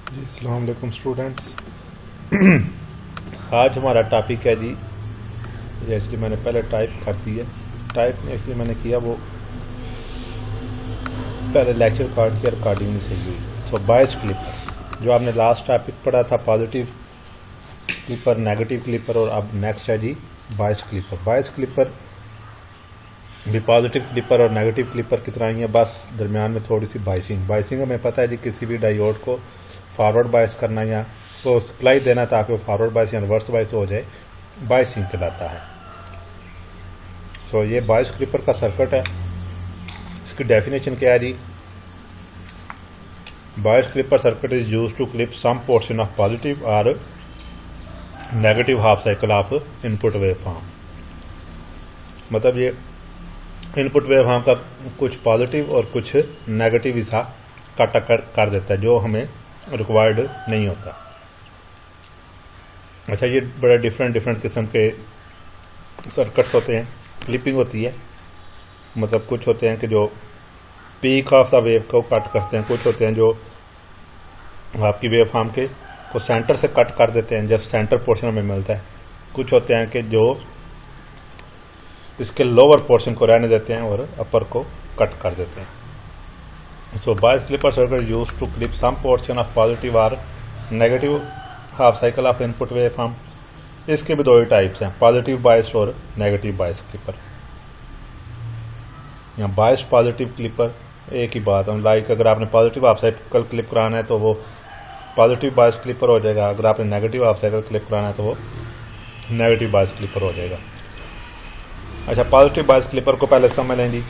जी अस्सलाम वालेकुम स्टूडेंट्स। आज हमारा टॉपिक है जी, ये एक्चुअली मैंने पहले टाइप कर दी है। टाइप एक्चुअली मैंने किया वो पहले लेक्चर कार्ड की रिकॉर्डिंग नहीं सही हुई। सो बायस क्लिपर जो आपने लास्ट टॉपिक पढ़ा था, पॉजिटिव क्लिपर, नेगेटिव क्लिपर, और अब नेक्स्ट है जी बायस क्लिपर। बायस क्लिपर भी पॉजिटिव क्लिपर और नेगेटिव क्लिपर की तरह ही है, बस दरमियान में थोड़ी सी बाइसिंग हमें पता है जी, किसी भी डायोड को फॉरवर्ड बायस करना या तो सप्लाई देना ताकि वो फॉरवर्ड बायस या रिवर्स बायस हो जाए, बायसिंग कहलाता है। सो ये बायस क्लिपर का सर्किट है। इसकी डेफिनेशन क्या है जी? Bias clipper circuit is use to clip some portion of positive और negative half cycle of input wave form. मतलब ये इनपुट वेव फॉर्म का कुछ पॉजिटिव और कुछ नेगेटिव हिस्सा कट कर देता है जो हमें रिक्वायर्ड नहीं होता। अच्छा, ये बड़े डिफरेंट किस्म के सर्किट्स होते हैं, क्लिपिंग होती है। मतलब कुछ होते हैं कि जो पीक ऑफ द वेव को कट करते हैं, कुछ होते हैं जो आपकी वेव फॉर्म के को सेंटर से कट कर देते हैं जब सेंटर पोर्शन हमें मिलता है। कुछ होते हैं कि जो इसके लोअर पोर्शन को रहने देते हैं और अपर को कट कर देते हैं। So bias clipper circuit is used to clip some portion of positive or negative half cycle of input waveform। इसके भी दो ही टाइप्स हैं, पॉजिटिव बायस्ड और नेगेटिव बायस क्लिपर। या बायस्ड पॉजिटिव क्लिपर एक ही बात है। लाइक अगर आपने पॉजिटिव हाफ साइकिल क्लिप कराना है तो वो पॉजिटिव बायस क्लिपर हो जाएगा, अगर आपने नेगेटिव हाफ साइकिल क्लिप कराना है तो वो नेगेटिव बायस क्लिपर हो जाएगा। अच्छा, पॉजिटिव बायस क्लिपर को पहले समझ लें जी।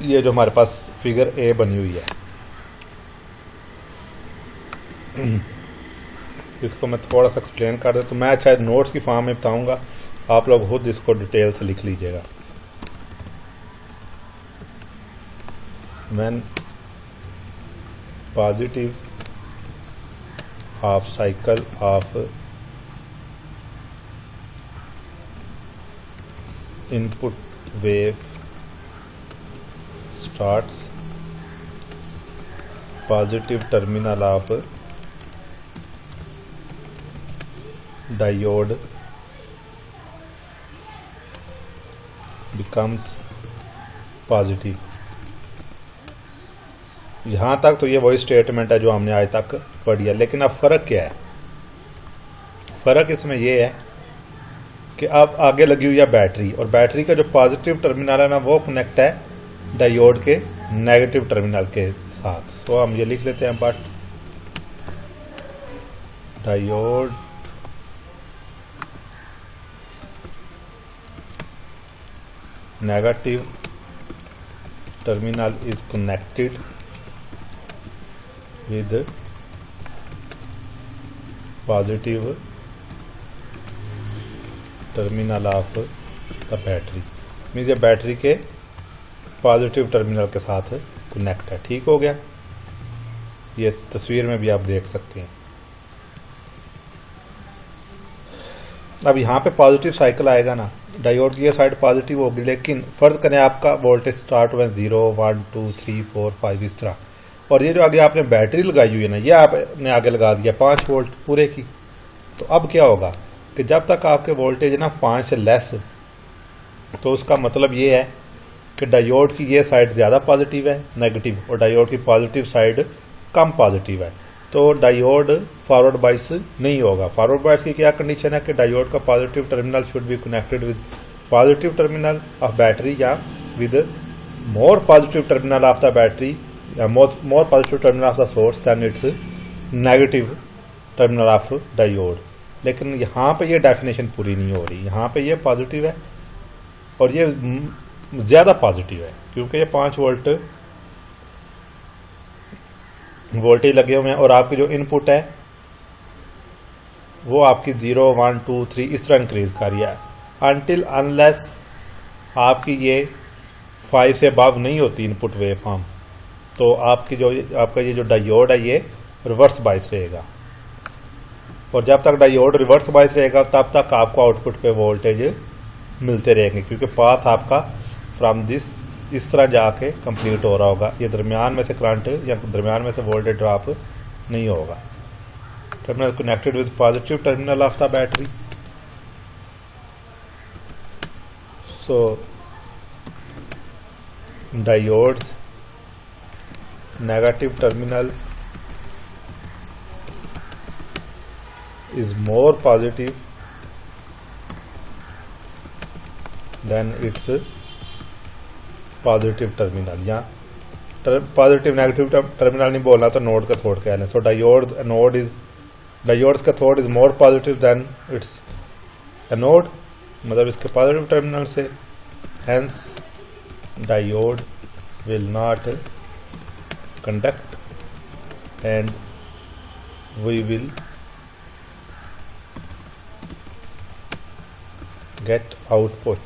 ये जो हमारे पास फिगर ए बनी हुई है, इसको मैं थोड़ा सा एक्सप्लेन कर दूं तो मैं शायद नोट्स की फॉर्म में बताऊंगा, आप लोग खुद इसको डिटेल से लिख लीजिएगा। When positive half cycle of input wave starts, positive terminal of diode becomes positive। यहां तक तो ये वही स्टेटमेंट है जो हमने आज तक पढ़ी है, लेकिन अब फर्क क्या है? फर्क इसमें ये है कि अब आगे लगी हुई है बैटरी, और बैटरी का जो पॉजिटिव टर्मिनल है ना वो कनेक्ट है डायोड के नेगेटिव टर्मिनल के साथ। सो हम ये लिख लेते हैं, but diode negative terminal is connected with positive terminal of the battery. Means ये बैटरी के पॉजिटिव टर्मिनल के साथ कनेक्ट है। ठीक हो गया? ये तस्वीर में भी आप देख सकते हैं। अब यहाँ पे पॉजिटिव साइकिल आएगा ना, डायोड की ये साइड पॉजिटिव होगी, लेकिन फर्ज करें आपका वोल्टेज स्टार्ट हुआ 0 1 2 3 4 5 इस तरह, और ये जो आगे आपने बैटरी लगाई हुई है ना, ये आपने आगे लगा दिया 5 वोल्ट पूरे की। तो अब क्या होगा कि जब तक आपके वोल्टेज ना 5 से लेस, तो उसका मतलब ये है कि डायोड की ये साइड ज़्यादा पॉजिटिव है नेगेटिव, और डायोड की पॉजिटिव साइड कम पॉजिटिव है, तो डायोड फॉरवर्ड बायस नहीं होगा। फॉरवर्ड बायस की क्या कंडीशन है कि डायोड का positive terminal should be connected with positive terminal of battery या with more positive terminal of the battery या more positive terminal of the source than its negative terminal of diode. लेकिन यहाँ पे ये definition पूरी नहीं हो रही। यहाँ पे ये पॉजिटिव है और ये ज़्यादा पॉजिटिव है, क्योंकि ये 5 वोल्ट वोल्टेज लगे हुए हैं, और आपकी जो इनपुट है वो आपकी 0 1 2 3 इस तरह इंक्रीज कर रही है अनटिल अनलेस आपकी ये 5 से अबव नहीं होती इनपुट वेव फॉर्म, तो आपकी जो आपका ये जो डायोड है ये रिवर्स बायस रहेगा। और जब तक डायोड रिवर्स बायस रहेगा तब तक आपको आउटपुट पे वोल्टेज मिलते रहेंगे, क्योंकि पाथ आपका फ्रॉम दिस इस तरह जाके कंप्लीट हो रहा होगा। ये दरमियान में से करंट या दरमियान में से वोल्टेज ड्रॉप नहीं होगा। Terminal connected with positive terminal of the battery, so diodes negative terminal is more positive than its positive terminal। या पॉजिटिव नेगेटिव टर्मिनल नहीं बोलना तो नोड का थोड़ कह लें। सो diodes cathode is more positive than its anode, मतलब इसके पॉजिटिव टर्मिनल से, hence diode will not conduct and we will get output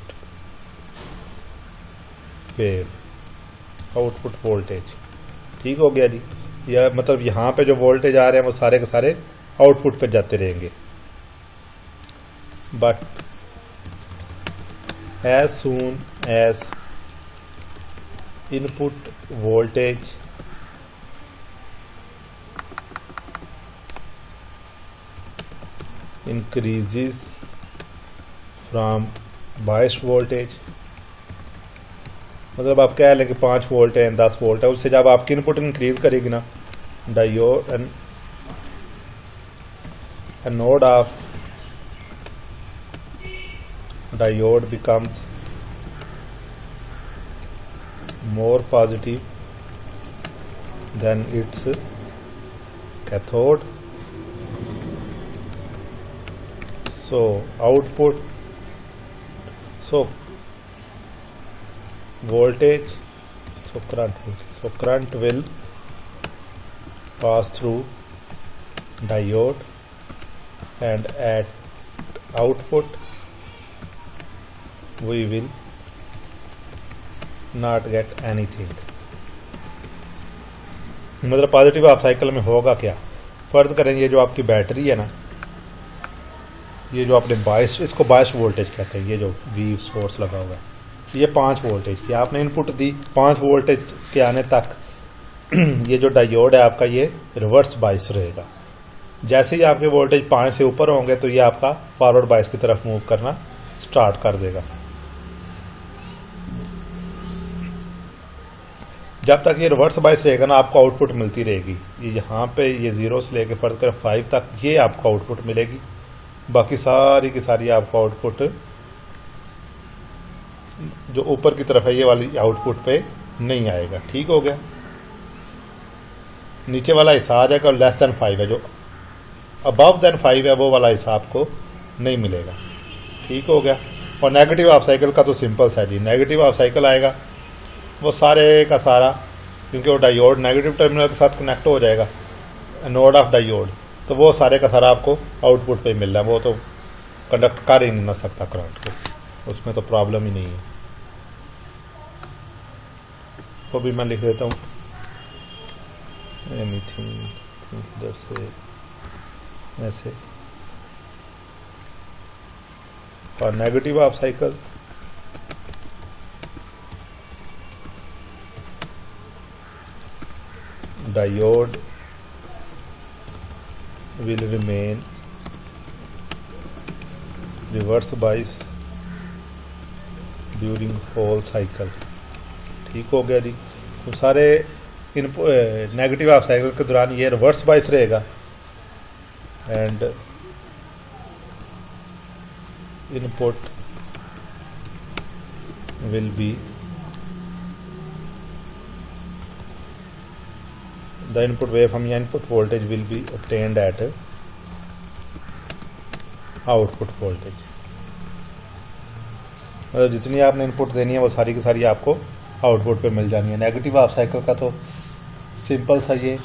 wave, output voltage. ठीक हो गया जी। या मतलब यहाँ पे जो वोल्टेज आ रहे हैं वो सारे के सारे आउटपुट पे जाते रहेंगे। But as soon as input voltage increases from bias voltage, मतलब आप कह लें कि 5 वोल्ट है 10 वोल्ट है, उससे जब आपकी इनपुट इंक्रीज करेगी ना, diode anode of diode becomes more positive than its cathode, so output, so voltage, so current will pass through diode and at output we will not get anything। मतलब positive half cycle में होगा क्या, फर्ज करें ये जो आपकी battery है ना, ये जो आपने बायस, इसको बायस वोल्टेज कहते हैं, ये जो वी सोर्स लगा हुआ है, ये 5 वोल्टेज की आपने इनपुट दी, 5 वोल्टेज के आने तक ये जो डायोड है आपका ये रिवर्स बायस रहेगा। जैसे ही आपके वोल्टेज 5 से ऊपर होंगे तो ये आपका फॉरवर्ड बायस की तरफ मूव करना स्टार्ट कर देगा। जब तक ये रिवर्स बायस रहेगा ना, आपको आउटपुट मिलती रहेगी। ये यहाँ पे ये 0 से लेके फर्ज कर 5 तक ये आपको आउटपुट मिलेगी, बाकी सारी की सारी आपको आउटपुट जो ऊपर की तरफ है ये वाली आउटपुट पे नहीं आएगा। ठीक हो गया। नीचे वाला हिस्सा आ जाएगा, लेस देन 5 है, जो अबव देन 5 है वो वाला हिस्सा आपको नहीं मिलेगा। ठीक हो गया। और नेगेटिव हाफ साइकिल का तो सिंपल सा जी, नेगेटिव हाफ साइकिल आएगा वो सारे का सारा, क्योंकि वो डायोड नेगेटिव टर्मिनल के साथ कनेक्ट हो जाएगा, नोड ऑफ डायोड, तो वो सारे का सारा आपको आउटपुट पे मिल रहा है, वो तो कंडक्ट कर ही नहीं सकता करंट को, उसमें तो प्रॉब्लम ही नहीं है। वो भी मैं लिख देता हूँ, एनीथिंग इधर से ऐसे। और negative half cycle diode will remain reverse bias during whole cycle। ठीक हो गया जी। तो सारे नेगेटिव हाफ साइकिल के दौरान ये रिवर्स बायस रहेगा and input will be the input waveform या input voltage will be obtained at output voltage। मतलब जितनी आपने इनपुट देनी है वो सारी की सारी आपको आउटपुट पे मिल जानी है। नेगेटिव हाफ साइकिल का तो सिंपल सा ये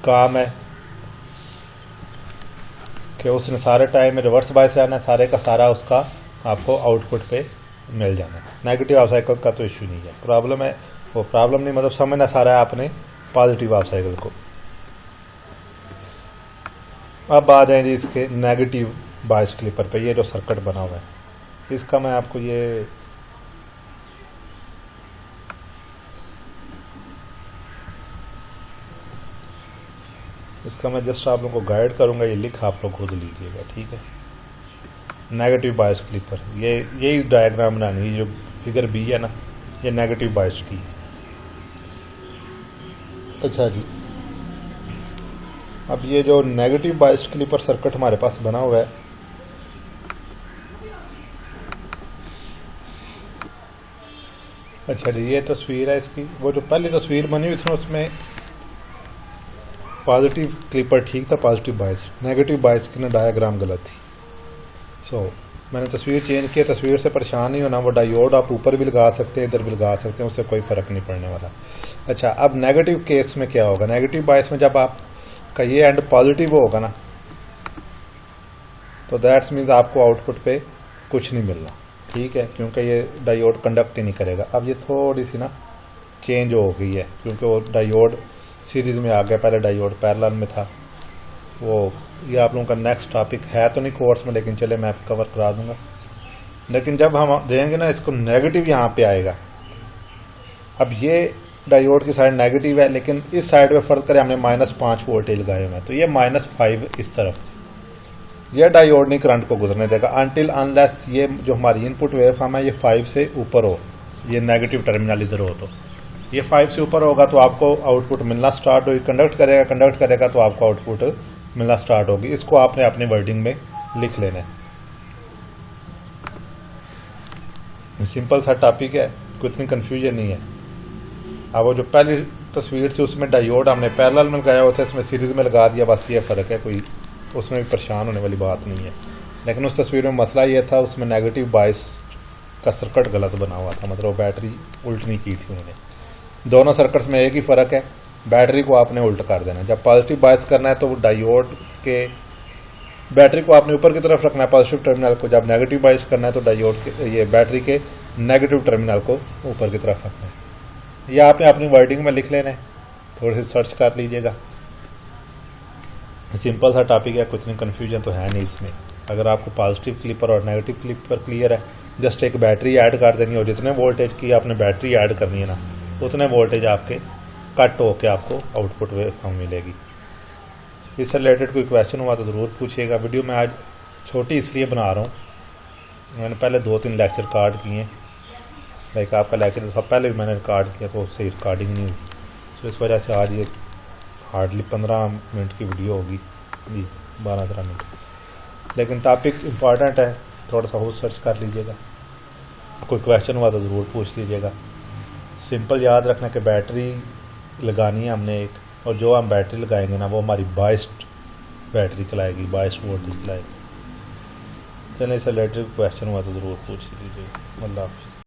काम है कि उसने सारे टाइम में रिवर्स बायस रहना है, सारे का सारा उसका आपको आउटपुट पे मिल जाना है। नेगेटिव हाफ साइकिल का तो इश्यू नहीं है, प्रॉब्लम है वो प्रॉब्लम नहीं, मतलब समझना सारा है आपने पॉजिटिव हाफ साइकिल को। अब आ जाए जी इसके नेगेटिव बायस क्लिपर पे, ये जो सर्किट बना हुआ है इसका मैं आपको ये इसका मैं जस्ट आप लोगों को गाइड करूंगा, ये लिख आप लोग खुद लीजिएगा, ठीक है। नेगेटिव बायस क्लिपर, यही डायग्राम बनानी है। जो फिगर बी है ना, ये नेगेटिव बायस की है। अच्छा जी, अब ये जो नेगेटिव बायस क्लिपर सर्किट हमारे पास बना हुआ है, अच्छा जी, ये तस्वीर है इसकी। वो जो पहली तस्वीर बनी हुई थी उसमें पॉजिटिव क्लिपर ठीक था, पॉजिटिव बायस, नेगेटिव बायस की ना डायग्राम गलत थी। मैंने तस्वीर चेंज की। तस्वीर से परेशान नहीं होना, वो डायोड आप ऊपर भी लगा सकते हैं, इधर भी लगा सकते हैं, उससे कोई फ़र्क नहीं पड़ने वाला। अच्छा, अब नेगेटिव केस में क्या होगा? नेगेटिव बायस में जब आपका ये एंड पॉजिटिव होगा ना, तो दैट्स मीन्स आपको आउटपुट पे कुछ नहीं मिलना, ठीक है, क्योंकि ये डायोड कंडक्ट ही नहीं करेगा। अब ये थोड़ी सी ना चेंज हो गई है, क्योंकि वो डायोड सीरीज में आ गया, पहले डायोड पैरेलल में था। वो ये आप लोगों का नेक्स्ट टॉपिक है तो नहीं कोर्स में, लेकिन चले मैं कवर करा दूंगा। लेकिन जब हम देंगे ना इसको, नेगेटिव यहाँ पे आएगा। अब ये डायोड की साइड नेगेटिव है, लेकिन इस साइड पे फर्क करें, हमने -5 वोल्टेज लगाए हुए हैं, तो ये -5 इस तरफ, यह डायोड नहीं करंट को गुजरने देगा अनटिल अनलेस ये जो हमारी इनपुट वेवफॉर्म है ये 5 से ऊपर हो, ये नेगेटिव टर्मिनल इधर हो। तो ये 5 से ऊपर होगा तो आपको आउटपुट मिलना स्टार्ट होगी, कंडक्ट करेगा तो आपको आउटपुट मिलना स्टार्ट होगी। इसको आपने अपनी वर्डिंग में लिख लेना है। सिंपल सा टॉपिक है, कोई इतनी कंफ्यूजन नहीं है। अब वो जो पहली तस्वीर थी उसमें डायोड हमने पैरेलल में लगाया हुआ था, इसमें सीरीज में लगा दिया, बस ये फ़र्क है, कोई उसमें भी परेशान होने वाली बात नहीं है। लेकिन उस तस्वीर में मसला ये था, उसमें नेगेटिव बायस का सर्किट गलत बना हुआ था, मतलब बैटरी उल्ट नहीं की थी उन्होंने। दोनों सर्किट्स में एक ही फ़र्क है, बैटरी को आपने उल्ट कर देना। जब पॉजिटिव बायस करना है तो डायोड के बैटरी को आपने ऊपर की तरफ रखना है, पॉजिटिव टर्मिनल को। जब नेगेटिव बायस करना है तो डायोड के ये बैटरी के नेगेटिव टर्मिनल को ऊपर की तरफ रखना है। यह आपने अपनी वर्डिंग में लिख लेना है, थोड़ी सी सर्च कर लीजिएगा। सिंपल सा टॉपिक है, कुछ नहीं कन्फ्यूजन तो है नहीं इसमें। अगर आपको पॉजिटिव क्लिपर और नेगेटिव क्लिपर क्लियर है, जस्ट एक बैटरी ऐड कर देनी और जितने वोल्टेज की आपने बैटरी ऐड करनी है ना, उतने वोल्टेज आपके कट होके आपको आउटपुट वेवफॉर्म मिलेगी। इससे रिलेटेड कोई क्वेश्चन हुआ तो ज़रूर पूछिएगा। वीडियो मैं आज छोटी इसलिए बना रहा हूँ, मैंने पहले 2-3 लेक्चर रिकॉर्ड किए हैं, लाइक आपका लेक्चर सब पहले भी मैंने रिकॉर्ड किया तो उससे रिकॉर्डिंग नहीं हुई, तो इस वजह से आज ये हार्डली 15 मिनट की वीडियो होगी जी, 12-13 मिनट। लेकिन टॉपिक इम्पॉर्टेंट है, थोड़ा सा और सर्च कर लीजिएगा। कोई क्वेश्चन हुआ तो ज़रूर पूछ लीजिएगा। सिंपल याद रखना कि बैटरी लगानी है हमने एक, और जो हम बैटरी लगाएंगे ना वो हमारी बायस्ड बैटरी चलाएगी, बायस्ड वोल्टेज चलाएगी। चलिए इससे रिलेटेड क्वेश्चन हुआ तो ज़रूर पूछ लीजिएगा। अल्लाह हाफ़िज़।